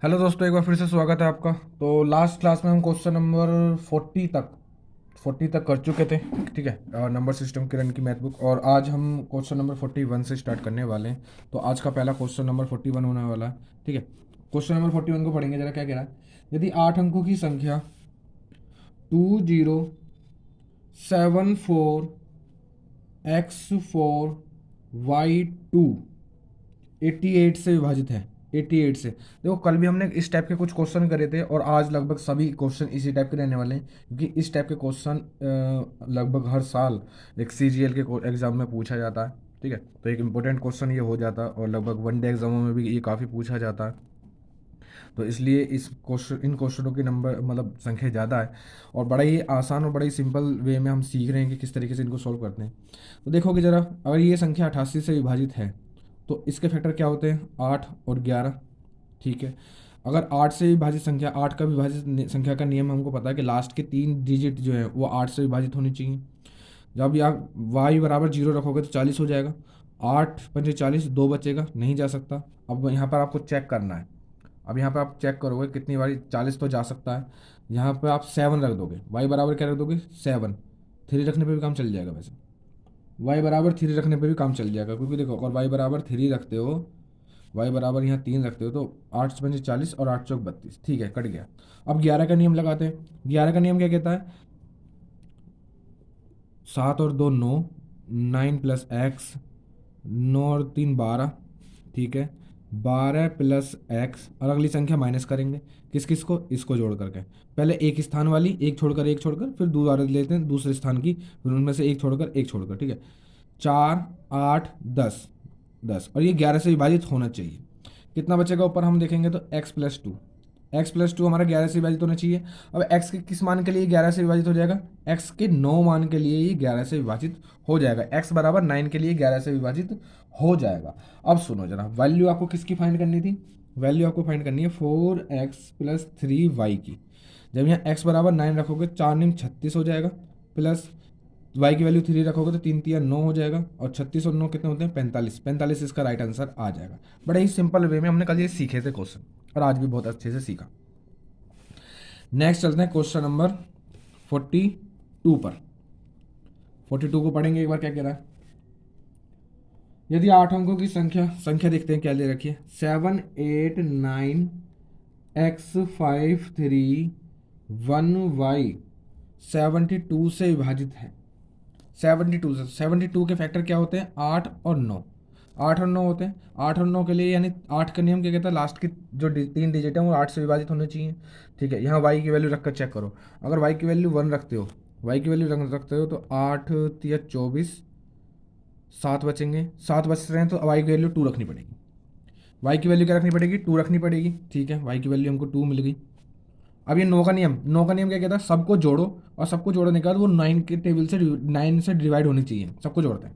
Hello दोस्तों, एक बार फिर से स्वागत है आपका। तो लास्ट क्लास में हम क्वेश्चन नंबर 40 तक कर चुके थे। ठीक है, नंबर सिस्टम किरण की मैथ बुक। और आज हम क्वेश्चन नंबर 41 से स्टार्ट करने वाले हैं। तो आज का पहला क्वेश्चन नंबर 41 होने वाला है। ठीक है, क्वेश्चन नंबर 41 को पढ़ेंगे। जरा क्या कह रहा है। यदि 8 अंकों की संख्या 2074x4y2 88 से विभाजित है। 88 से। देखो, कल भी हमने इस टाइप के कुछ क्वेश्चन करे थे और आज लगभग सभी क्वेश्चन इसी टाइप के रहने वाले हैं, क्योंकि इस टाइप के क्वेश्चन लगभग हर साल एक सीजीएल के एग्जाम में पूछा जाता है। ठीक है, तो एक इम्पोर्टेंट क्वेश्चन ये हो जाता है और लगभग वनडे एग्जामों में भी ये काफ़ी पूछा जाता है। तो इसलिए इन क्वेश्चनों की नंबर मतलब संख्या ज़्यादा है और बड़ा ही आसान और बड़ा ही सिंपल वे में हम सीख रहे हैं कि किस तरीके से इनको सॉल्व करते हैं। तो देखोगे ज़रा, अगर ये संख्या 88 से विभाजित है तो इसके फैक्टर क्या होते हैं? 8 और 11। ठीक है, अगर 8 से विभाजित संख्या, 8 का विभाजित संख्या का नियम हमको पता है कि लास्ट के 3 डिजिट जो है वो 8 से विभाजित होनी चाहिए। जब आप y बराबर 0 रखोगे तो 40 हो जाएगा। 8 पंजे 40, 2 बचेगा, नहीं जा सकता। अब यहाँ पर आपको चेक करना है। अब यहाँ पर आप चेक करोगे कितनी बारी 40 तो जा सकता है। यहाँ पर आप 7 रख दोगे। y बराबर क्या रख दोगे? 7। 3 रखने पे भी काम चल जाएगा। वैसे y बराबर 3 रखने पे भी काम चल जाएगा, क्योंकि देखो अगर y बराबर 3 रखते हो, y बराबर यहाँ 3 रखते हो तो 8 पंजे 40 और 8 चौक 32। ठीक है, कट गया। अब 11 का नियम लगाते हैं। 11 का नियम क्या कहता है? 7 और 2 9, 9 प्लस एक्स, 9 और 3 12। ठीक है, 12 प्लस एक्स और अगली संख्या माइनस करेंगे। किस किस को? इसको जोड़ करके। पहले एक स्थान वाली, एक छोड़कर फिर दोबारा लेते हैं दूसरे स्थान की, फिर उनमें से एक छोड़कर। ठीक है, 4 8 10, 10 और ये 11 से विभाजित होना चाहिए। कितना बचेगा ऊपर हम देखेंगे तो x प्लस टू हमारा 11 से विभाजित होना चाहिए। अब x के किस मान के लिए 11 से विभाजित हो जाएगा? x के 9 मान के लिए ये 11 से विभाजित हो जाएगा। x बराबर 9 के लिए 11 से विभाजित हो जाएगा। अब सुनो जरा, वैल्यू आपको किसकी फाइंड करनी थी? वैल्यू आपको फाइंड करनी है 4x+3y की। जब यहाँ x बराबर 9 रखोगे, 4 9 36 हो जाएगा, प्लस y की वैल्यू 3 रखोगे तो 3 3 9 हो जाएगा, और 36 और 9 कितने होते हैं? 45। 45 इसका राइट आंसर आ जाएगा। बड़े ही सिंपल वे में हमने कल ये सीखे थे क्वेश्चन, और आज भी बहुत अच्छे से सीखा। नेक्स्ट चलते हैं क्वेश्चन नंबर 42 पर। 42 को पढ़ेंगे एक बार। क्या कह रहा है? यदि 8 अंकों की संख्या देखते हैं क्या ले रखी है। 7 8 9 x 5 3 1y 72 से विभाजित है। 72 से, 72 के फैक्टर क्या होते हैं? 8 और 9। 8 और 9 होते हैं। 8 और 9 के लिए यानी 8 का नियम क्या कहता है? लास्ट की जो 3 डिजिट है वो 8 से विभाजित होने चाहिए। ठीक है, यहाँ y की वैल्यू रखकर चेक करो। अगर y की वैल्यू 1 रखते हो, y की वैल्यू रखते हो तो 8 3 24, 7 बचेंगे। 7 बच रहे हैं तो y की वैल्यू 2 रखनी पड़ेगी। y की वैल्यू क्या रखनी पड़ेगी? 2 रखनी पड़ेगी। ठीक है, y की वैल्यू हमको 2 मिल गई। अब ये 9 का नियम क्या कहता है? सबको जोड़ो, और सबको जोड़ने के बाद वो 9 से डिवाइड होनी चाहिए। सबको जोड़ते हैं।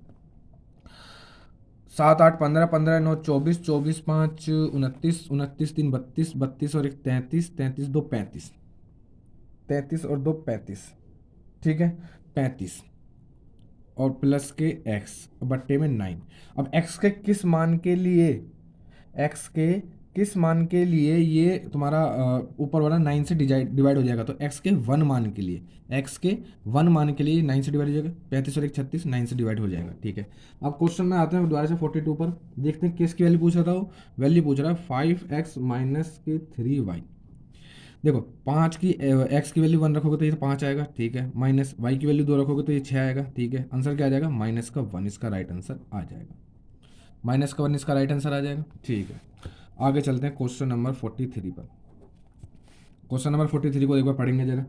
7 8 15, 15 9 24, 24 5 29, 29 3 32, 32 और 1 33, 33 2 35, 33 और 2 35। ठीक है, 35 और प्लस के x बट्टे में 9। अब x के किस मान के लिए, x के किस मान के लिए ये तुम्हारा ऊपर वाला 9 से डिवाइड हो जाएगा? तो x के 1 मान के लिए, x के 1 मान के लिए 9 से डिवाइड हो जाएगा। 35 और 1 36, 9 से डिवाइड हो जाएगा। ठीक है, अब क्वेश्चन में आते हैं दोबारा से 42 पर। देखते हैं किसकी वैल्यू पूछ रहा था वो। वैल्यू पूछ रहा है 5x माइनस के 3y। देखो 5 की x की वैल्यू 1 रखोगे तो ये 5 आएगा। ठीक है, माइनस y की वैल्यू 2 रखोगे तो ये 6 आएगा। ठीक है, आंसर क्या आ जाएगा? माइनस का 1 इसका राइट आंसर आ जाएगा। माइनस का 1 इसका राइट आंसर आ जाएगा। ठीक है, आगे चलते हैं क्वेश्चन नंबर 43 पर। क्वेश्चन नंबर 43 को एक बार पढ़ेंगे जरा।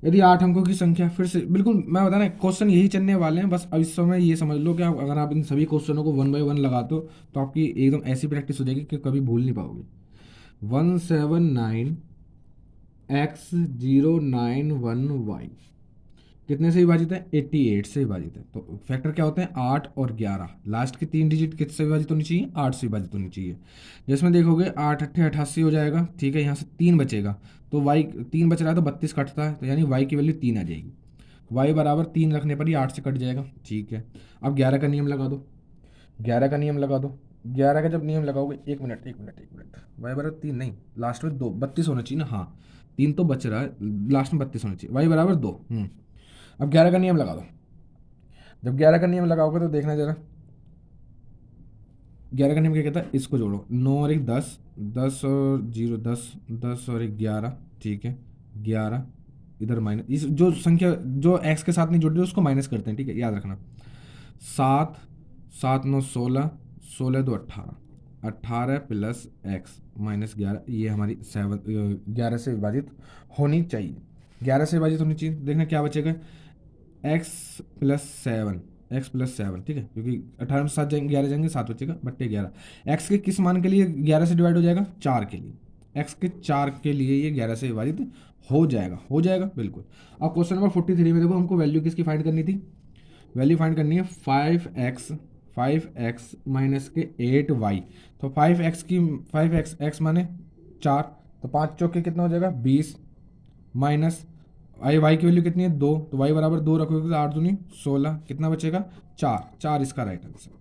यदि 8 अंकों की संख्या, फिर से बिल्कुल मैं बता रहा क्वेश्चन यही चलने वाले हैं, बस अब इस समय ये समझ लो कि अगर आप इन सभी क्वेश्चनों को 1 बाय 1 लगाते हो तो आपकी एकदम ऐसी प्रैक्टिस हो जाएगी कि कभी भूल नहीं पाओगे। 179x091y कितने से विभाजित है? 88 से विभाजित है। तो फैक्टर क्या होते हैं? 8 और 11। लास्ट की 3 डिजिट किससे विभाजित होनी चाहिए? 8 से विभाजित होनी चाहिए। जिसमें देखोगे 8 8 88 हो जाएगा। ठीक है, यहाँ से 3 बचेगा तो y 3 बच रहा है तो 32 कटता है, तो यानी y की वैल्यू 3 आ जाएगी। y बराबर 3 रखने पर ही 8 से कट जाएगा। ठीक है, अब 11 का नियम लगा दो। 11 का नियम लगा दो। 11 का जब नियम लगाओगे, एक मिनट एक मिनट एक मिनट, वाई बराबर 3 नहीं, लास्ट में 2, 32 होना चाहिए ना, हाँ 3 तो बच रहा है, लास्ट में 32 होना चाहिए, वाई बराबर 2। अब 11 का नियम लगा दो। जब 11 का नियम लगाओगे तो देखना जरा, 11 का नियम क्या कहता है, इसको जोड़ो, 9 और एक 10, 10 और 0 10, 10 और एक 11, ठीक है 11, इधर माइनस, इस जो संख्या जो एक्स के साथ नहीं जुड़ रही उसको माइनस करते हैं, ठीक है, याद रखना। 7, 7 9 16, 16 2 18, 18 प्लस एक्स माइनस 11, ये हमारी 11 से विभाजित होनी चाहिए, 11 से विभाजित होनी चाहिए। देखना क्या बचेगा, एक्स प्लस 7, एक्स प्लस 7, ठीक है, क्योंकि 18 में 7 जाएंगे, 11 जाएंगे, 7 बचेगा बट्टे 11। एक्स के किस मान के लिए 11 से डिवाइड हो जाएगा, 4 के लिए, एक्स के 4 के लिए ये 11 से विभाजित हो जाएगा, हो जाएगा बिल्कुल। अब क्वेश्चन नंबर 43 में देखो, हमको वैल्यू किसकी फाइंड करनी थी, वैल्यू फाइंड करनी है 5x माइनस के 8y। तो 5x की 5x, x माने 4, तो 5 चौके कितना हो जाएगा 20, माइनस आई वाई की वैल्यू कितनी है 2, तो y बराबर 2 रखोगे तो 8 दूनी 16, कितना बचेगा 4, 4 इसका राइट आंसर,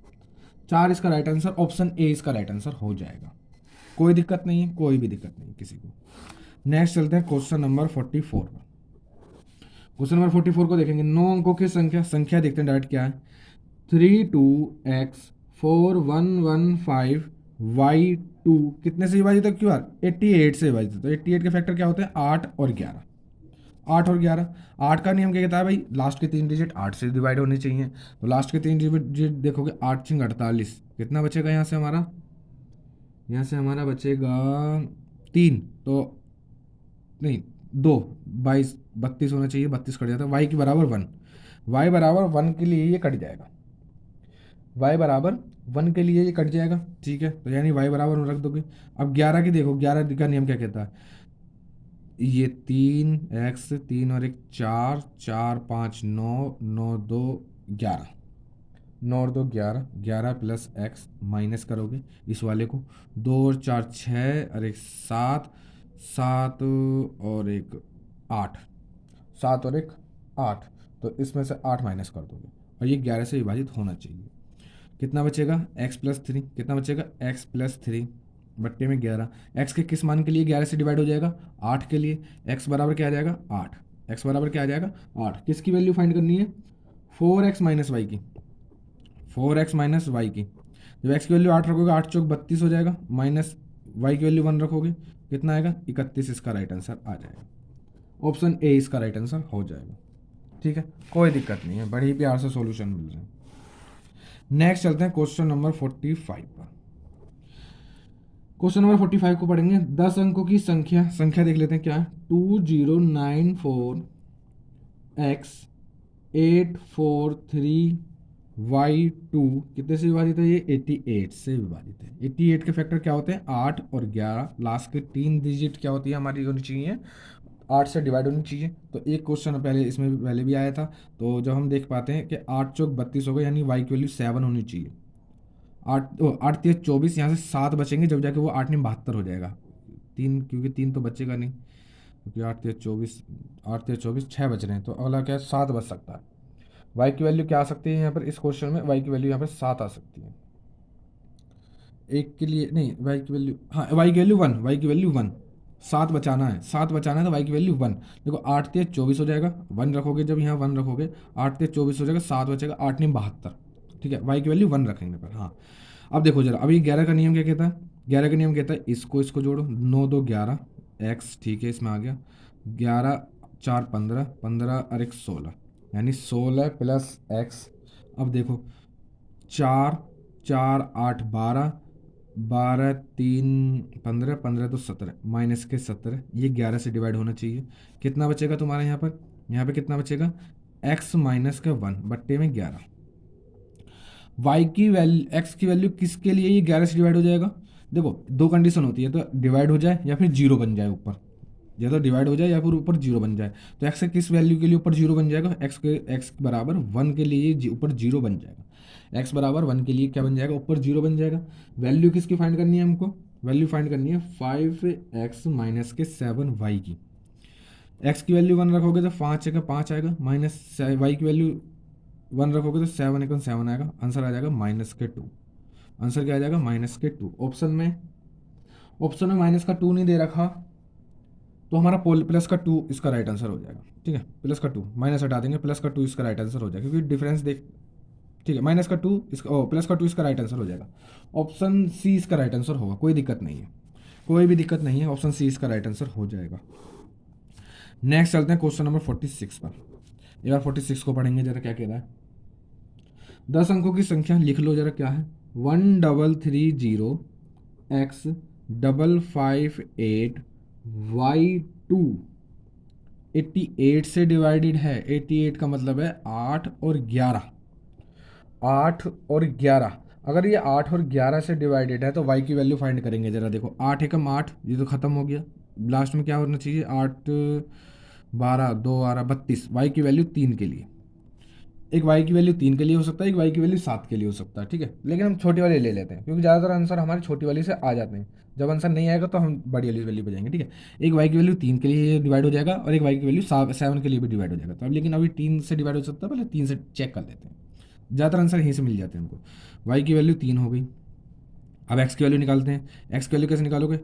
4 इसका राइट आंसर, ऑप्शन ए इसका राइट आंसर हो जाएगा। कोई दिक्कत नहीं है, कोई भी दिक्कत नहीं किसी को। नेक्स्ट चलते हैं क्वेश्चन नंबर 44 पर। क्वेश्चन नंबर 44 को देखेंगे, 9 अंकों की संख्या, संख्या देखते हैं डायरेक्ट क्या है, 32x4115y2 कितने से विभाजित है, क्यों यार 88 से विभाजित है, तो 88 के फैक्टर क्या होते हैं 8 और 11, 8 और 11। 8 का नियम क्या कहता है भाई, लास्ट के 3 डिजिट 8 से डिवाइड होने चाहिए, तो लास्ट के 3 डिजिट देखोगे 8 छिंग 48, कितना बचेगा यहाँ से हमारा, यहाँ से हमारा बचेगा 3, तो नहीं 2, 22 32 होना चाहिए, 32 कट जाता है, वाई की बराबर 1, वाई बराबर 1 के लिए ये कट जाएगा, वाई बराबर 1 के लिए ये कट जाएगा, ठीक है, तो यानी वाई बराबर 1 रख दोगे। अब 11 की देखो, 11 का नियम क्या कहता है, ये 3x, 3 और एक 4, 4 5 9, 9 2 11, 9 और 2 11, 11 प्लस एक्स माइनस करोगे इस वाले को, 2 और 4 6 और एक 7, 7 और एक 8, 7 और एक 8, तो इसमें से 8 माइनस कर दोगे और ये 11 से विभाजित होना चाहिए, कितना बचेगा एक्स प्लस 3, कितना बचेगा एक्स प्लस 3 बट्टे में 11, एक्स के किस मान के लिए 11 से डिवाइड हो जाएगा, 8 के लिए, एक्स बराबर क्या आ जाएगा 8, एक्स बराबर क्या आ जाएगा 8, किसकी वैल्यू फाइंड करनी है 4x माइनस वाई की, 4x माइनस वाई की, जब एक्स की वैल्यू 8 रखोगे 8 चौक 32 हो जाएगा, माइनस वाई की वैल्यू 1 रखोगे कितना आएगा 31, इसका राइट आंसर आ जाएगा, ऑप्शन ए इसका राइट आंसर हो जाएगा, ठीक है, कोई दिक्कत नहीं है, बड़ी प्यार से सॉल्यूशन मिल रहे हैं। नेक्स्ट चलते हैं क्वेश्चन नंबर 45 पर। क्वेश्चन नंबर 45 को पढ़ेंगे, 10 अंकों की संख्या, संख्या देख लेते हैं क्या है, 2094x843y2 कितने से विभाजित है, ये 88 से विभाजित है, 88 के फैक्टर क्या होते हैं 8 और 11, लास्ट के 3 डिजिट क्या होती है हमारी होनी चाहिए 8 से डिवाइड होनी चाहिए, तो एक क्वेश्चन पहले इसमें भी पहले भी आया था, तो जब हम देख पाते हैं कि 8 चौक 32 हो गए, यानी वाई की वैल्यू 7 होनी चाहिए, 8 3 24, यहाँ से 7 बचेंगे जब जाके वो 8 में 72 हो जाएगा, 3 क्योंकि 3 तो बचेगा नहीं, क्योंकि 8 3 24, 8 3 24 6 बच रहे हैं, तो अगला क्या है 7 बच सकता है, वाई की वैल्यू क्या आ सकती है यहाँ पर इस क्वेश्चन में, वाई की वैल्यू यहाँ पर 7 आ सकती है, एक के लिए नहीं, वाई की वैल्यू, हाँ वाई की वैल्यू 1, वाई की वैल्यू 1, 7 बचाना है, 7 बचाना है, तो वाई की वैल्यू 1, देखो 8 3 24 हो जाएगा, 1 रखोगे जब यहाँ 1 रखोगे 8 3 24 हो जाएगा, 7 बचेगा, 8 नहीं 72, ठीक है, वाई की वैल्यू 1 रखेंगे पर, हाँ। अब देखो जरा, अभी 11 का नियम क्या कहता है, 11 का नियम कहता है इसको इसको जोड़ो, 9 2 11 एक्स, ठीक है इसमें आ गया, 11 4 15, 15 और एक 16, यानी 16 प्लस एक्स, अब देखो 4 4 8 12, 12 3 15, 15 तो 17, माइनस के 17, ये 11 से डिवाइड होना चाहिए, कितना बचेगा तुम्हारे यहाँ पे कितना बचेगा x माइनस का 1 बट्टे में 11, y की वैल्यू, x की वैल्यू किसके लिए ये 11 से डिवाइड हो जाएगा, देखो दो कंडीशन होती है, तो डिवाइड हो जाए या फिर जीरो बन जाए ऊपर, या तो डिवाइड हो जाए या फिर ऊपर जीरो बन जाए, तो x के किस वैल्यू के लिए ऊपर जीरो बन जाएगा, x बराबर 1 के लिए ऊपर जीरो बन जाएगा, x बराबर 1 के लिए क्या बन जाएगा ऊपर जीरो बन जाएगा, वैल्यू किसकी फाइंड करनी है हमको, वैल्यू फाइंड करनी है 5x माइनस के 7y की, x की वैल्यू 1 रखोगे तो 5 का 5 आएगा, माइनस y की वैल्यू 1 रखोगे तो 7 1 7 आएगा, आंसर आ जाएगा -2, आंसर क्या आ जाएगा, माइनस के 2। ऑप्शन में माइनस का 2 नहीं दे रखा, तो हमारा प्लस का 2 इसका राइट आंसर हो जाएगा। ठीक है, प्लस का 2 माइनस हटा देंगे, प्लस का 2 इसका राइट आंसर हो जाएगा, क्योंकि डिफरेंस देख। ठीक है, माइनस का 2 इसका प्लस का 2 इसका राइट आंसर हो जाएगा। ऑप्शन सी इसका राइट आंसर होगा, कोई दिक्कत नहीं है, कोई भी दिक्कत नहीं है, ऑप्शन सी इसका राइट आंसर हो जाएगा। नेक्स्ट चलते हैं क्वेश्चन नंबर 46 पर। एक बार 46 को पढ़ेंगे जरा, क्या कह रहा है। 10 अंकों की संख्या लिख लो जरा, क्या है। 1330x558y2 88 से डिवाइडेड है। 88 का मतलब है 8 और 11। 8 और 11, अगर ये 8 और 11 से डिवाइडेड है तो y की वैल्यू फाइंड करेंगे जरा। देखो 8 एकम 8, ये तो खत्म हो गया, लास्ट में क्या होना चाहिए, 8 12 2 12 32। y की वैल्यू 3 के लिए, एक y की वैल्यू 3 के लिए हो सकता है, एक y की वैल्यू 7 के लिए हो सकता है। ठीक है, लेकिन हम छोटी वाली ले लेते हैं, क्योंकि ज़्यादातर आंसर हमारे छोटी वाली से आ जाते हैं। जब आंसर नहीं आएगा तो हम बड़ी वाली वैल्यू पे जाएंगे। ठीक है, एक y की वैल्यू 3 के लिए डिवाइड हो जाएगा और एक y की वैल्यू 7 के लिए भी डिवाइड हो जाएगा। तो अब लेकिन अभी 3 से डिवाइड हो सकता है, पहले 3 से चेक कर लेते हैं। ज़्यादातर आंसर यहीं से मिल जाते हैं हमको। y की वैल्यू 3 हो गई। अब x की वैल्यू निकालते हैं। x की वैल्यू कैसे निकालोगे,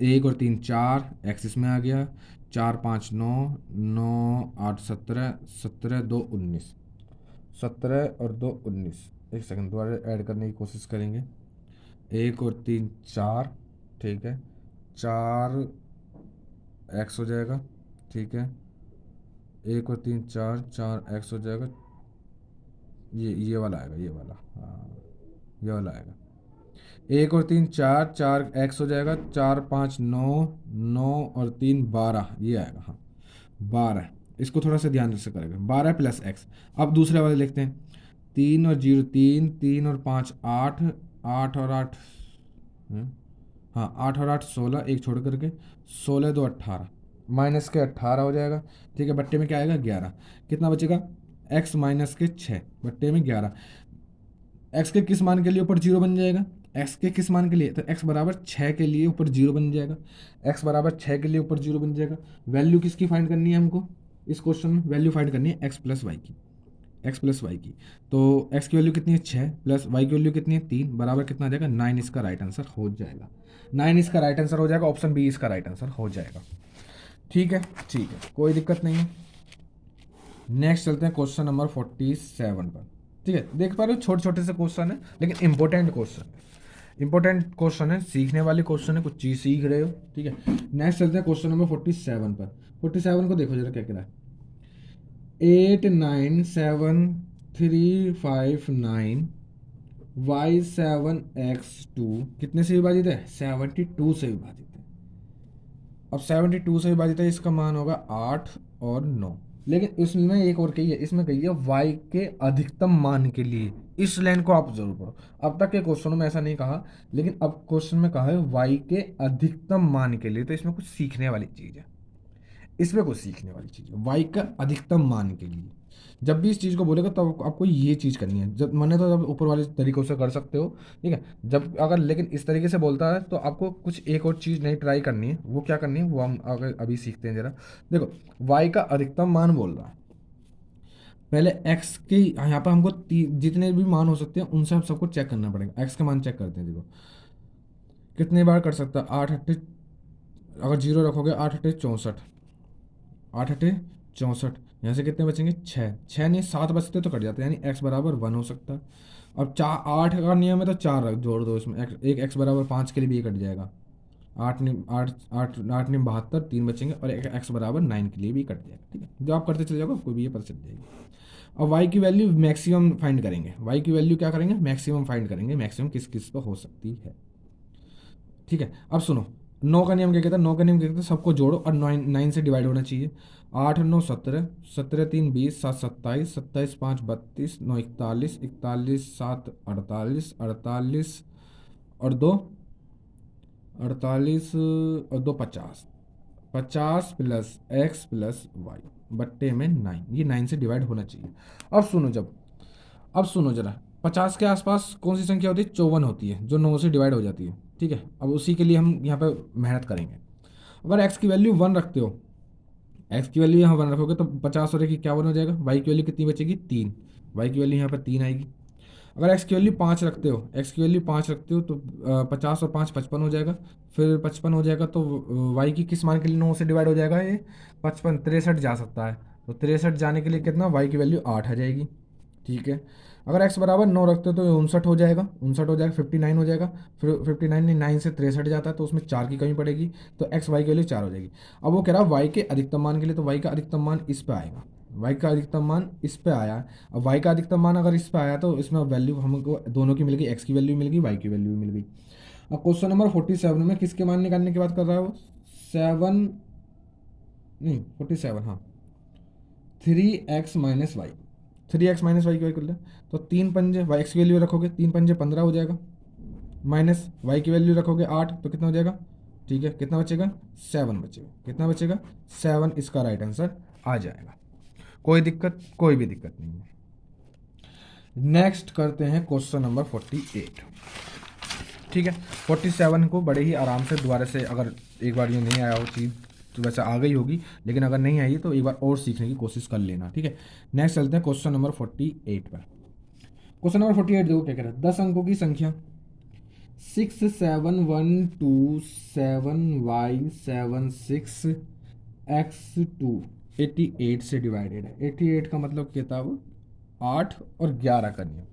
1 और 3 4, x इसमें आ गया, 4 5 9, 9 8 17, 17 2 19, 17 और 2 19। एक सेकंड, दोबारा ऐड करने की कोशिश करेंगे। 1 और 3 4, ठीक है, 4 x हो जाएगा। ठीक है, 1 और 3 4, 4 x हो जाएगा। ये वाला आएगा, ये वाला, हाँ ये वाला आएगा। 1 और 3 4, 4 x हो जाएगा, 4 5 9, 9 और 3 12, ये आएगा, हाँ 12। इसको थोड़ा सा ध्यान से करेगा, 12 प्लस x। अब दूसरे वाले लिखते हैं। 3 और 0 3, 3 और 5 8, 8 और 8, हाँ 8 और 8 16, एक छोड़ करके 16 2 18, माइनस के 18 हो जाएगा। ठीक है, बट्टे में क्या आएगा 11, कितना बचेगा, x माइनस के 6 बट्टे में 11। x के किस मान के लिए ऊपर 0 बन जाएगा, x के किस मान के लिए, तो x बराबर 6 के लिए ऊपर 0 बन जाएगा। x बराबर 6 के लिए ऊपर 0 बन जाएगा। वैल्यू किसकी फाइंड करनी है हमको, इस क्वेश्चन में वैल्यू फाइंड करनी है x प्लस वाई की, x प्लस वाई की। तो x की वैल्यू कितनी है 6, प्लस y की वैल्यू कितनी है 3, बराबर कितना आ जाएगा 9। इसका राइट आंसर हो जाएगा 9, इसका राइट आंसर हो जाएगा। ऑप्शन बी इसका राइट आंसर हो जाएगा। ठीक है, ठीक है, कोई दिक्कत नहीं है। नेक्स्ट चलते हैं क्वेश्चन नंबर 47 पर। ठीक है, देख पा रहे हो छोटे छोटे से क्वेश्चन है, लेकिन इंपॉर्टेंट क्वेश्चन है, इंपॉर्टेंट क्वेश्चन है, सीखने वाले क्वेश्चन है, कुछ चीज़ सीख रहे हो। ठीक है, नेक्स्ट चलते हैं क्वेश्चन नंबर 47 पर। 47 को देखो जरा क्या कह रहा है। 897 359 y7x2 कितने से विभाजित है, 72 से विभाजित है। अब 72 से विभाजित है, इसका मान होगा 8 और 9। लेकिन इसमें एक और कही है, इसमें कही है y के अधिकतम मान के लिए। इस लाइन को आप जरूर पढ़ो। अब तक के क्वेश्चनों में ऐसा नहीं कहा, लेकिन अब क्वेश्चन में कहा है y के अधिकतम मान के लिए, तो इसमें कुछ सीखने वाली चीज़ है, इसमें कुछ सीखने वाली चीज़ है। y का अधिकतम मान के लिए जब भी इस चीज़ को बोलेगा तब आपको ये चीज़ करनी है। जब मैंने तो जब ऊपर वाले तरीकों से कर सकते हो, ठीक है, जब अगर लेकिन इस तरीके से बोलता है तो आपको कुछ एक और चीज़ नई ट्राई करनी है। वो क्या करनी है वो हम अगर अभी सीखते हैं जरा। देखो y का अधिकतम मान बोल रहा है, पहले x के यहाँ पर हमको जितने भी मान हो सकते हैं उनसे हम सबको चेक करना पड़ेगा। x का मान चेक करते हैं। देखो कितने बार कर सकता है, 8 8, अगर 0 रखोगे 8 8 64, 8 8 64, यहाँ से कितने बचेंगे 6, 6 नहीं 7 बचते तो कट जाते हैं, यानी x बराबर 1 हो सकता है। अब 8 का नियम है तो 4 रख जोड़ दो इसमें, एक x बराबर 5 के लिए भी ये कट जाएगा। 8 ने 8 8 8 ने 72, 3 बचेंगे, और एक x बराबर 9 के लिए भी कट जाएगा। ठीक है, जो आप करते चले जाओगे आपको भी ये पता चल जाएगी। अब y की वैल्यू मैक्सिमम फाइंड करेंगे। y की वैल्यू क्या करेंगे, मैक्सिमम फाइंड करेंगे, मैक्सिमम किस किस पर हो सकती है। ठीक है, अब सुनो, 9 का नियम क्या कहता है, 9 का नियम क्या कहता है, सबको जोड़ो और 9 से डिवाइड होना चाहिए। 8 9 17, 17 3 20, 7 27, 27 5 32, 9 41, 41 7 48, 48 और 2 48 और 2 50, 50 प्लस x प्लस वाई बट्टे में 9, ये 9 से डिवाइड होना चाहिए। अब सुनो जरा, 50 के आसपास कौन सी संख्या होती है, 54 होती है, जो 9 से डिवाइड हो जाती है। ठीक है, अब उसी के लिए हम यहाँ पे मेहनत करेंगे। अगर x की वैल्यू 1 रखते हो, x की वैल्यू यहाँ 1 रखोगे तो 50 और की क्या 1 हो जाएगा, y की वैल्यू कितनी बचेगी 3, y की वैल्यू यहाँ पर 3 आएगी। अगर एक्स की वैल्यू 5 रखते हो, एक्स की वैल्यू 5 रखते हो तो 50 और 5 55 हो जाएगा। फिर 55 हो जाएगा तो वाई की किस मान के लिए 9 से डिवाइड हो जाएगा, ये 55 63 जा सकता है। तो 63 जाने के लिए कितना, वाई की वैल्यू 8 आ जाएगी। ठीक है, अगर एक्स बराबर 9 रखते हो तो 59 हो जाएगा, 59 हो जाएगा, 59 हो जाएगा। फिर 59 नहीं, 9 से 63 जाता है तो उसमें 4 की कमी पड़ेगी, तो एक्स वाई की वैल्यू 4 हो जाएगी। अब वो कह रहा है वाई के अधिकतम मान के लिए, तो वाई का अधिकतम मान इस पे आएगा, वाई का अधिकतम मान इस पे आया। अब वाई का अधिकतम मान अगर इस पे आया तो इसमें वैल्यू हमको दोनों की मिल गई, एक्स की वैल्यू मिल गई, वाई की वैल्यू मिल गई। अब क्वेश्चन नंबर 47 में किसके मान निकालने की बात कर रहा है वो, 7 नहीं 47, हाँ 3x-y, 3x-y की वैल्यू कर ले तो 3 पंजे वाई एक्स की वैल्यू रखोगे, 3 पंजे 15 हो जाएगा, माइनस वाई की वैल्यू रखोगे 8 तो कितना हो जाएगा, ठीक है कितना बचेगा, 7 बचेगा, कितना बचेगा 7, इसका राइट आंसर आ जाएगा। कोई दिक्कत, कोई भी दिक्कत नहीं है। नेक्स्ट करते हैं क्वेश्चन नंबर 48। ठीक है, 47 को बड़े ही आराम से दोबारा से, अगर एक बार ये नहीं आया हो चीज़ तो वैसे आ गई होगी, लेकिन अगर नहीं आई तो एक बार और सीखने की कोशिश कर लेना। ठीक है, नेक्स्ट चलते हैं क्वेश्चन नंबर 48 पर। क्वेश्चन नंबर 48 देखो क्या कह रहा है, 10 अंकों की संख्या 67127y76x2 88 से डिवाइडेड है। 88 का मतलब क्या था वो, 8 और 11 का नियम,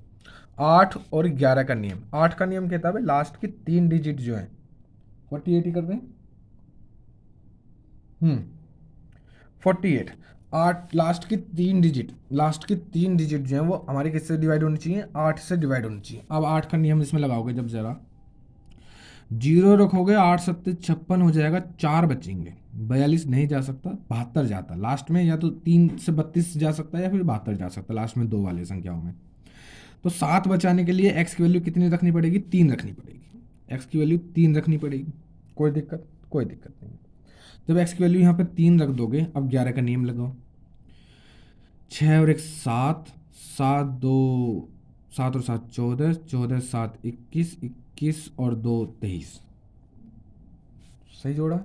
8 और 11 का नियम। 8 का नियम कहता है लास्ट की 3 डिजिट जो है 48 ही कर दें। 48, 8 लास्ट की 3 डिजिट, लास्ट की 3 डिजिट जो है वो हमारी किससे डिवाइड होनी चाहिए, 8 से डिवाइड होनी चाहिए। अब 8 का नियम इसमें लगाओगे जब, जरा 0 रखोगे 8 सत्ते 56 हो जाएगा, 4 बचेंगे, 42 नहीं जा सकता, 72 जाता लास्ट में, या तो 3 से 32 जा सकता है या फिर 72 जा सकता है लास्ट में, दो वाले संख्याओं में। तो 7 बचाने के लिए एक्स की वैल्यू कितनी रखनी पड़ेगी, 3 रखनी पड़ेगी, एक्स की वैल्यू 3 रखनी पड़ेगी। कोई दिक्कत, कोई दिक्कत नहीं। जब एक्स की वैल्यू यहाँ पे 3 रख दोगे, अब 11 का नियम लगाओ, 6 और 1 7, 7 2 7 और 7 14, 14 7 21, 21 और 2 23, सही जोड़ा,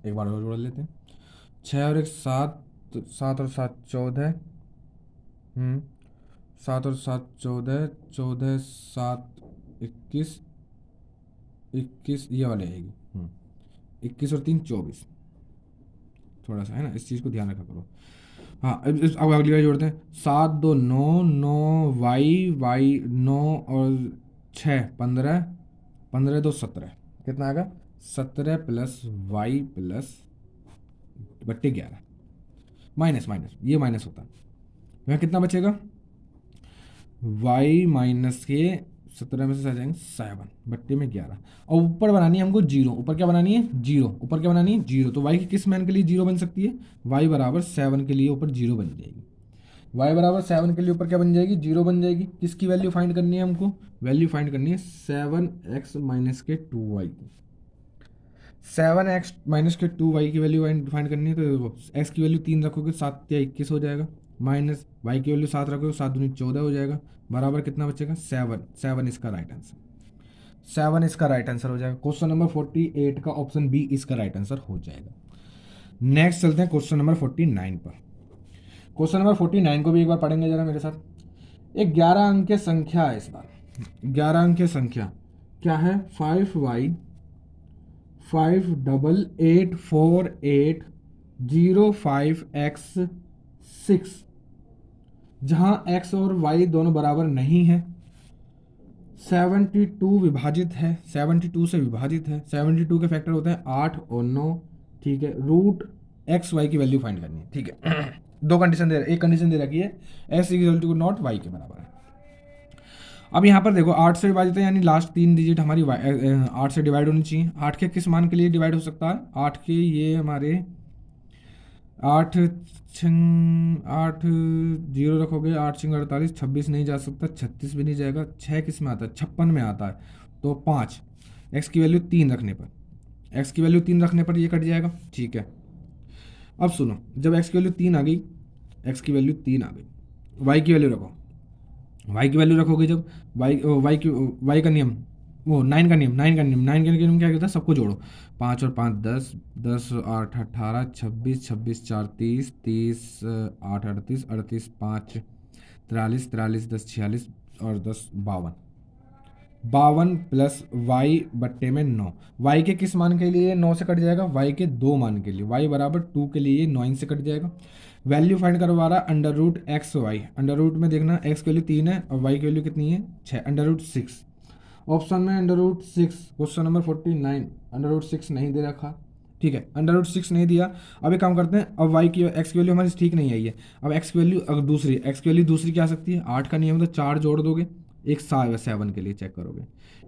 एक बार और जोड़ लेते हैं। 6 और 1 7, 7 और 7 14, 7 और 7 14, 14 7 21, 21 ये वाले आएगी, 21 और 3 24, थोड़ा सा है ना, इस चीज़ को ध्यान रखा करो। हाँ, अब अगली बार जोड़ते हैं, 7 2 9, 9 वाई 9 और 6 15, 15 2 17, कितना आएगा 17 प्लस वाई प्लस बट्टे 11, माइनस माइनस ये माइनस होता है, यहाँ कितना बचेगा, वाई माइनस के 17 में से जाएंगे 7 बट्टे में 11, और ऊपर बनानी है हमको जीरो, ऊपर क्या बनानी है जीरो, ऊपर क्या बनानी है जीरो, तो वाई की किस मान के लिए जीरो बन सकती है, वाई बराबर 7 के लिए ऊपर जीरो बन जाएगी, वाई बराबर 7 के लिए ऊपर क्या बन जाएगी, जीरो बन जाएगी। किसकी वैल्यू फाइंड करनी है हमको, वैल्यू फाइंड करनी है 7x माइनस के 2y की, 7x माइनस के 2y की वैल्यू फाइंड करनी है, तो देखो x की वैल्यू 3 रखोगे 7 या 21 हो जाएगा, माइनस y की वैल्यू 7 रखोगे 7 दूनी 14 हो जाएगा, बराबर कितना बचेगा 7, 7 इसका राइट आंसर, 7 इसका राइट आंसर हो जाएगा। क्वेश्चन नंबर 48 का ऑप्शन बी इसका राइट आंसर हो जाएगा। नेक्स्ट चलते हैं क्वेश्चन नंबर 49 पर। क्वेश्चन नंबर 49 को भी एक बार पढ़ेंगे जरा मेरे साथ। एक 11 अंक की संख्या है, इस बार 11 अंक की संख्या क्या है, 5y 58845x6, जहां x और y दोनों बराबर नहीं है, 72 विभाजित है, 72 से विभाजित है, 72 के फैक्टर होते हैं 8 और 9, ठीक है, रूट एक्स वाई की वैल्यू फाइंड करनी है। ठीक है, दो कंडीशन दे, एक कंडीशन दे रखी है x equal to not y के बराबर है। अब यहाँ पर देखो 8 से विभाजित है, यानी लास्ट 3 डिजिट हमारी 8 से डिवाइड होनी चाहिए। 8 के किस मान के लिए डिवाइड हो सकता है, 8 के ये हमारे 8 8 जीरो रखोगे, 8 6 48, 26 नहीं जा सकता, 36 भी नहीं जाएगा, 6 किस में आता है 56 में आता है, तो 5 एक्स की वैल्यू 3 रखने पर, एक्स की वैल्यू 3 रखने पर ये कट जाएगा। ठीक है, अब सुनो, जब एक्स की वैल्यू 3 आ गई, एक्स की वैल्यू 3 आ गई, वाई की वैल्यू रखो, वाई की वैल्यू रखोगे जब, वाई का नियम, वो 9 का नियम, 9 का नियम क्या कहता है, सबको जोड़ो, 5 और 5 10, 10 8 18, 26 26 4 30, 30 8 38, 38 5 43, 43 10 46, और 10 52। 52 प्लस वाई बट्टे में 9। वाई के किस मान के लिए 9 से कट जाएगा? वाई के 2 मान के लिए। वाई बराबर 2 के लिए 9 से कट जाएगा। वैल्यू फाइंड करवा रहा under root x y. Under root में देखना एक्स की वैल्यू 3 है और वाई की वैल्यू कितनी है? 6। अंडर रूट 6 ऑप्शन में। Under root 6 question number 49 under root 6 नहीं दे रखा। ठीक है, अंडर रूट 6 नहीं दिया। अब एक काम करते हैं, अब वाई की एक्स की वैल्यू हमारी ठीक नहीं आई है। अब एक्स की वैल्यू अगर दूसरी एक्स की वैल्यू दूसरी क्या आ सकती है? 8 का नियम तो 4 जोड़ दोगे, एक 7 के लिए चेक करोगे,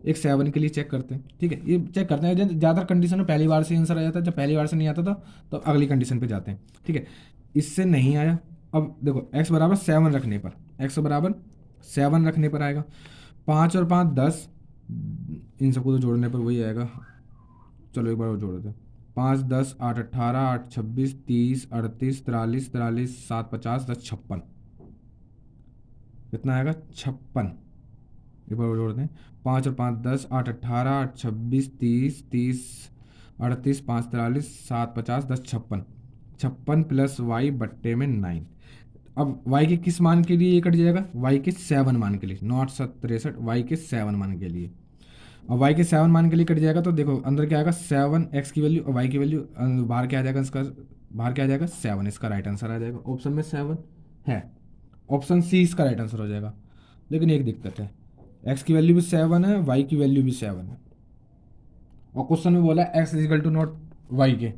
एक 7 के लिए चेक करते हैं। ठीक है, ये चेक करते हैं। ज़्यादातर कंडीशन में पहली बार से आंसर आ जाता है, जब पहली बार से नहीं आता था तो अगली कंडीशन पे जाते हैं। ठीक है, इससे नहीं आया। अब देखो एक्स बराबर 7 रखने पर, एक्स बराबर 7 रखने पर आएगा 5 और 5 10, इन सबको तो जोड़ने पर वही आएगा। चलो एक बार और जोड़ देते हैं। 5 10 8 18 8 26 30 38 43 43 7 50 10 56, कितना आएगा? 56। एक बार और जोड़ दें। 5 और 5 10 8 18 8 26 30 30 38 5 43 7 50 10 56। 56 प्लस वाई बट्टे में 9। अब y के किस मान के लिए ये कट जाएगा? y के 7 मान के लिए, नॉट 63, y के 7 मान के लिए। और y के 7 मान के लिए कट जाएगा तो देखो अंदर क्या आएगा? 7 x की वैल्यू और y की वैल्यू, बाहर क्या आ जाएगा इसका? बाहर क्या आ जाएगा? 7। इसका राइट आंसर आ जाएगा। ऑप्शन में 7 है, ऑप्शन सी इसका राइट आंसर हो जाएगा। लेकिन एक दिक्कत है, x की वैल्यू भी 7 है, y की वैल्यू भी 7 है, और क्वेश्चन में बोला x is equal to not y के।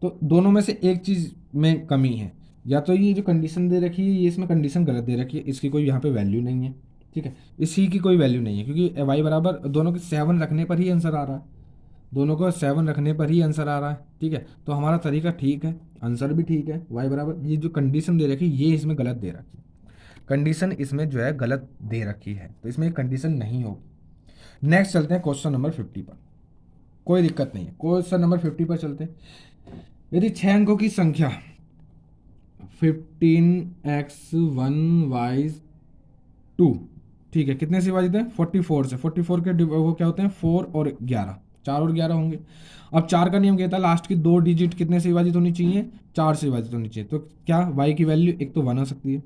तो दोनों में से एक चीज़ में कमी है, या तो ये जो कंडीशन दे रखी है ये इसमें कंडीशन गलत दे रखी है, इसकी कोई यहाँ पे वैल्यू नहीं है। ठीक है, इसी की कोई वैल्यू नहीं है, क्योंकि वाई बराबर दोनों के 7 रखने पर ही आंसर आ रहा है, दोनों को 7 रखने पर ही आंसर आ रहा है। ठीक है, तो हमारा तरीका ठीक है, आंसर भी ठीक है। वाई बराबर ये जो कंडीशन दे रखी है ये इसमें गलत दे रखी है, कंडीशन इसमें जो है गलत दे रखी है, तो इसमें कंडीशन नहीं होगी। नेक्स्ट चलते हैं क्वेश्चन नंबर 50 पर। कोई दिक्कत नहीं है, क्वेश्चन नंबर 50 पर चलते हैं। यदि 6 अंकों की संख्या 15x1y2, ठीक है, कितने से विभाजित है? 44 से। 44 के वो क्या होते हैं? 4 और 11, 4 और 11 होंगे। अब 4 का नियम कहता है लास्ट की 2 डिजिट कितने से विभाजित होनी चाहिए? 4 से विभाजित होनी चाहिए। तो क्या y की वैल्यू एक तो 1 हो सकती है।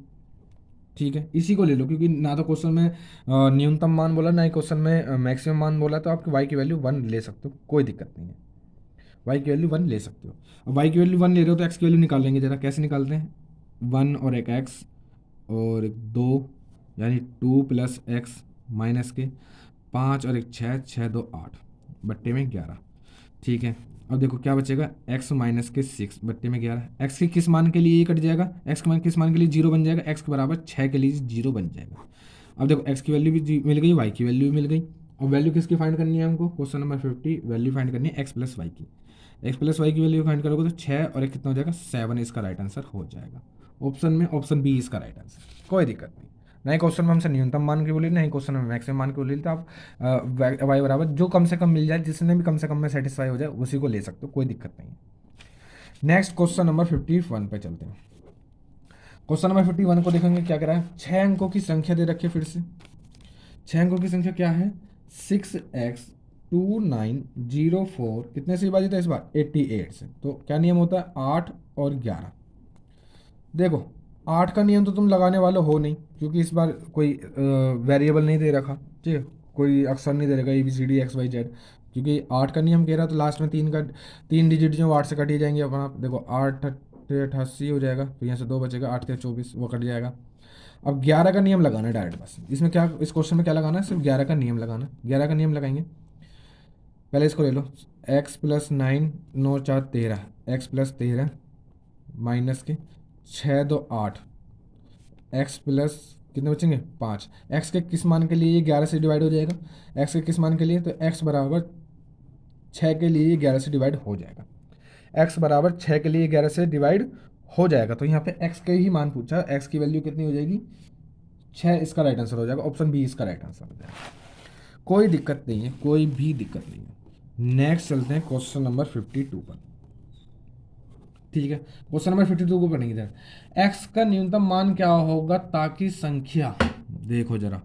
ठीक है, इसी को ले लो, क्योंकि ना तो क्वेश्चन में न्यूनतम मान बोला, ना ही क्वेश्चन में मैक्सिमम मान बोला, तो आपकी y की वैल्यू 1 ले सकते हो, कोई दिक्कत नहीं है। y की वैल्यू 1 ले सकते हो। अब y की वैल्यू 1 ले रहे हो तो x की वैल्यू निकाल लेंगे जरा, कैसे निकालते हैं? 1 और एक x और एक 2, यानी 2 प्लस एक्स माइनस के 5 और एक 6, 6 2 8 बट्टे में 11। ठीक है, अब देखो क्या बचेगा? x माइनस के 6 बट्टे में 11। x के किस मान के लिए ये कट जाएगा? x के मान किस मान के लिए 0 बन जाएगा? x के बराबर 6 के लिए 0 बन जाएगा। अब देखो x की वैल्यू भी मिल गई, y की वैल्यू भी मिल गई। अब वैल्यू किसकी फाइंड करनी है हमको? क्वेश्चन नंबर 50 वैल्यू फाइंड करनी है x प्लस वाई की। x प्लस वाई की वैल्यू फाइंड करोगे तो 6 और एक कितना हो जाएगा? 7 इसका राइट आंसर हो जाएगा। ऑप्शन में ऑप्शन बी इसका राइट आंसर, कोई दिक्कत नहीं। नहीं क्वेश्चन में हमसे न्यूनतम मान के बोली, नहीं क्वेश्चन में मैक्सिमम मान के बोली, तो आप वाई बराबर जो कम से कम मिल जाए, जिसने भी कम से कम में सेटिस्फाई हो जाए उसी को ले सकते हो, कोई दिक्कत नहीं है। नेक्स्ट क्वेश्चन नंबर 51 पे चलते हैं। क्वेश्चन नंबर 51 को देखेंगे क्या कह रहा है। 6 अंकों की संख्या दे रखी है, फिर से 6 अंकों की संख्या क्या है? 6x2904 कितने से विभाजित है इस बार? 88 से। तो क्या नियम होता है? 8 और 11। देखो 8 का नियम तो तुम लगाने वाले हो नहीं, क्योंकि इस बार कोई वेरिएबल नहीं दे रखा। ठीक है, कोई अक्षर नहीं दे रखा ABCD XYZ, क्योंकि 8 का नियम कह रहा तो लास्ट में 3 डिजिट जो 8 से कट ही जाएंगे अपना। देखो 8 88 हो जाएगा, तो यहाँ से 2 बचेगा, 8 24 वो कट जाएगा। अब 11 का नियम लगाना है डायरेक्ट, बस इसमें क्या, इस क्वेश्चन में क्या लगाना है? सिर्फ 11 का नियम लगाना। 11 का नियम लगाएंगे, पहले इसको ले लो। x plus 9 9 4 13, x plus 13 minus के 6 2 8, x प्लस कितने बचेंगे? 5। x के किस मान के लिए ये 11 से डिवाइड हो जाएगा? x के किस मान के लिए? तो x बराबर 6 के लिए ये 11 से डिवाइड हो जाएगा। x बराबर 6 के लिए 11 से डिवाइड हो जाएगा। तो यहाँ पे x के ही मान पूछा, x की वैल्यू कितनी हो जाएगी? 6 इसका राइट आंसर हो जाएगा। ऑप्शन बी इसका राइट आंसर हो जाएगा, कोई दिक्कत नहीं है, कोई भी दिक्कत नहीं है। नेक्स्ट चलते हैं क्वेश्चन नंबर 52 पर। ठीक है, क्वेश्चन नंबर 52 को पढ़ेंगे जरा। एक्स का न्यूनतम मान क्या होगा ताकि संख्या, देखो जरा,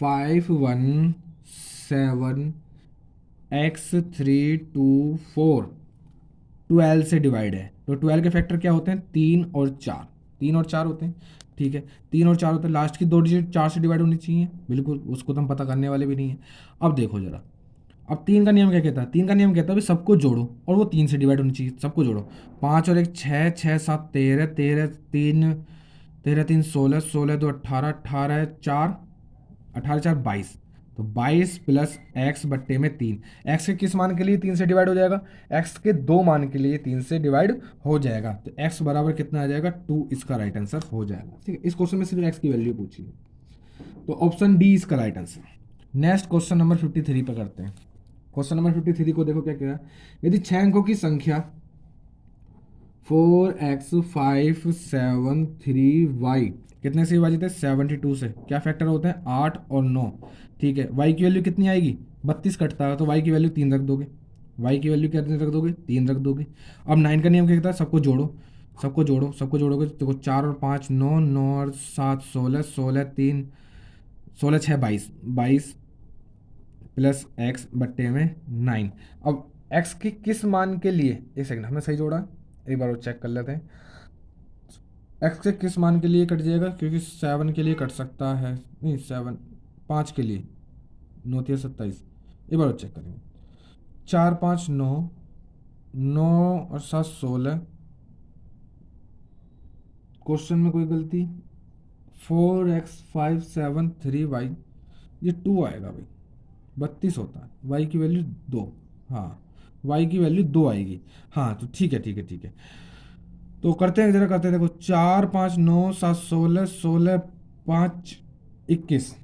517x324 12 से डिवाइड है, तो 12 के फैक्टर क्या होते हैं? 3 और 4, 3 और 4 होते हैं। ठीक है, 3 और 4 होता है, लास्ट की 2 डिजिट 4 से डिवाइड होनी चाहिए, बिल्कुल, उसको तो हम पता करने वाले भी नहीं है। अब देखो जरा, अब 3 का नियम क्या कहता है, 3 का नियम कहता है भाई सबको जोड़ो और वो 3 से डिवाइड होनी चाहिए, सबको जोड़ो। 5 और 1 6, 6 7 13, 13 3 13 3 16, 16 2 18, 18 4 18 4 22। तो 22 प्लस एक्स बट्टे में 3, एक्स के किस मान के लिए 3 से डिवाइड हो जाएगा, एक्स के 2 मान के लिए 3 से डिवाइड हो जाएगा, तो एक्स बराबर कितना आ जाएगा 2, इसका राइट आंसर हो जाएगा। ठीक है, इस क्वेश्चन में सिर्फ एक्स की वैल्यू पूछी है, तो ऑप्शन डी इसका right answer. Next question number 53 पर करते हैं। क्वेश्चन नंबर 53 को देखो क्या कह रहा है, यदि 6 अंकों की संख्या 4x573y कितने से विभाजित है, 72 से, क्या फैक्टर होते हैं 8 और 9। ठीक है, y की वैल्यू कितनी आएगी, 32 कटता है तो y की वैल्यू 3 रख दोगे, y की वैल्यू कितनी रख दोगे, 3 रख दोगे। अब 9 का नियम क्या कहता है, सबको जोड़ो, सबको जोड़ो, सबको जोड़ोगे तो देखो 4 और 5 9, 9 और 7 16, 16 3 16 6 22, 22 प्लस एक्स बट्टे में 9। अब एक्स के किस मान के लिए, एक सेकंड हमने सही जोड़ा, एक बार वो चेक कर लेते हैं, एक्स के किस मान के लिए कट जाएगा, क्योंकि 7 के लिए कट सकता है, नहीं 7 5 के लिए, 9 3 27, एक बार वो चेक करेंगे, 4 5 9, 9 और 7 16, क्वेश्चन में कोई गलती, 4x573y, ये 2 आएगा भाई, 32 होता है, y की वैल्यू 2, हाँ y की वैल्यू 2 आएगी। हाँ तो ठीक है ठीक है ठीक है, तो करते हैं जरा, करते हैं, देखो 4 5 9 7 16, 16 5 21,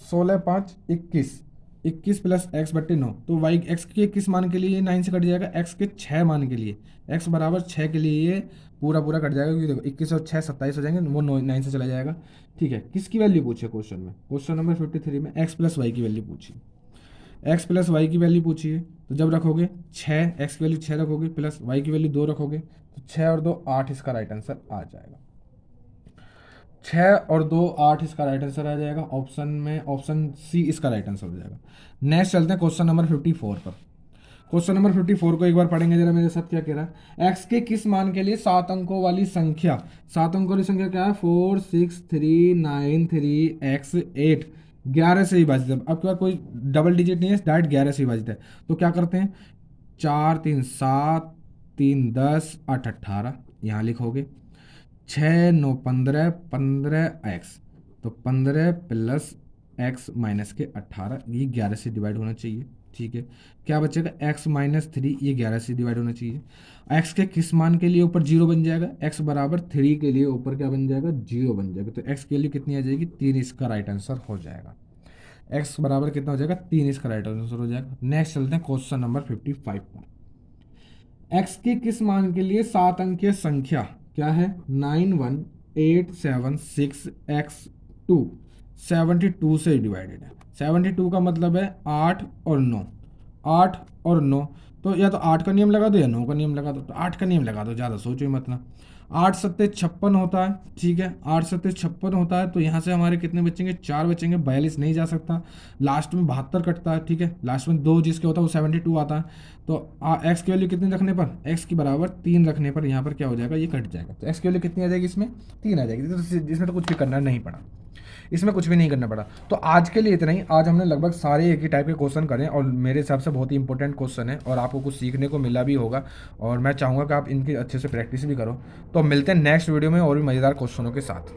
16 5 21, 21 प्लस एक्स बट्टे 9, तो वाई एक्स के किस मान के लिए 9 से कट जाएगा, एक्स के 6 मान के लिए, एक्स बराबर 6 के लिए ये पूरा पूरा कट जाएगा, क्योंकि देखो 21 और 6 27 हो जाएंगे, वो 9 से चला जाएगा। ठीक है, किसकी वैल्यू पूछी है क्वेश्चन में, क्वेश्चन नंबर 53 में एक्स प्लस वाई की वैल्यू पूछी, एक्स प्लस वाई की वैल्यू पूछी है, तो जब रखोगे 6, एक्स की वैल्यू 6 रखोगे प्लस वाई की वैल्यू 2 रखोगे, तो 6 और 2 8, इसका राइट आंसर आ जाएगा। 6 और 2 8, इसका राइट आंसर आ जाएगा ऑप्शन में, ऑप्शन सी इसका राइट आंसर हो जाएगा। नेक्स्ट चलते हैं क्वेश्चन नंबर 54 पर। क्वेश्चन नंबर 54 को एक बार पढ़ेंगे जरा मेरे साथ, क्या कह रहा है, एक्स के किस मान के लिए 7 अंकों वाली संख्या, 7 अंकों वाली संख्या क्या है, 4 6 3 9 3 x 8 11 से विभाजित है। अब क्या कोई डबल डिजिट नहीं है, डायरेक्ट 11 से विभाजित है, तो क्या करते हैं, 4 3 7 3 10 8 18, यहाँ लिखोगे 6 9 15 15 एक्स, तो 15 प्लस एक्स माइनस के 18, ये 11 से डिवाइड होना चाहिए। ठीक है, क्या बचेगा x माइनस 3, ये 11 से डिवाइड होना चाहिए। x के किस मान के लिए ऊपर 0 बन जाएगा, x बराबर 3 के लिए ऊपर क्या बन जाएगा, 0 बन जाएगा, तो x के लिए कितनी आ जाएगी 3, इसका राइट आंसर हो जाएगा। x बराबर कितना हो जाएगा 3, इसका राइट आंसर हो जाएगा। नेक्स्ट चलते हैं क्वेश्चन नंबर 55 पर। x के किस मान के लिए 7 अंकीय संख्या क्या है, 91876 x 2 72 से डिवाइडेड है। 72 का मतलब है 8 और 9, 8 और 9, तो या तो 8 का नियम लगा दो या 9 का नियम लगा दो, तो 8 का नियम लगा दो, ज़्यादा सोचो ही मत ना। 8 सत्ते 56 होता है, ठीक है, 8 सत्ते 56 होता है, तो यहाँ से हमारे कितने बचेंगे, 4 बचेंगे, 42 नहीं जा सकता, लास्ट में 72 कटता है, ठीक है, लास्ट में 2 जिसके होता है वो 72 आता है, तो एक्स की वैल्यू कितनी रखने पर, एक्स की बराबर 3 रखने पर यहाँ पर क्या हो जाएगा, ये कट जाएगा, तो एक्स की वैल्यू कितनी आ जाएगी, इसमें 3 आ जाएगी, तो इसमें तो कुछ भी करना नहीं पड़ा, इसमें कुछ भी नहीं करना पड़ा। तो आज के लिए इतना ही, आज हमने लगभग सारे एक ही टाइप के क्वेश्चन करें और मेरे हिसाब से बहुत ही इंपॉर्टेंट क्वेश्चन है और आपको कुछ सीखने को मिला भी होगा, और मैं चाहूँगा कि आप इनकी अच्छे से प्रैक्टिस भी करो। तो मिलते हैं नेक्स्ट वीडियो में और भी मज़ेदार क्वेश्चनों के साथ।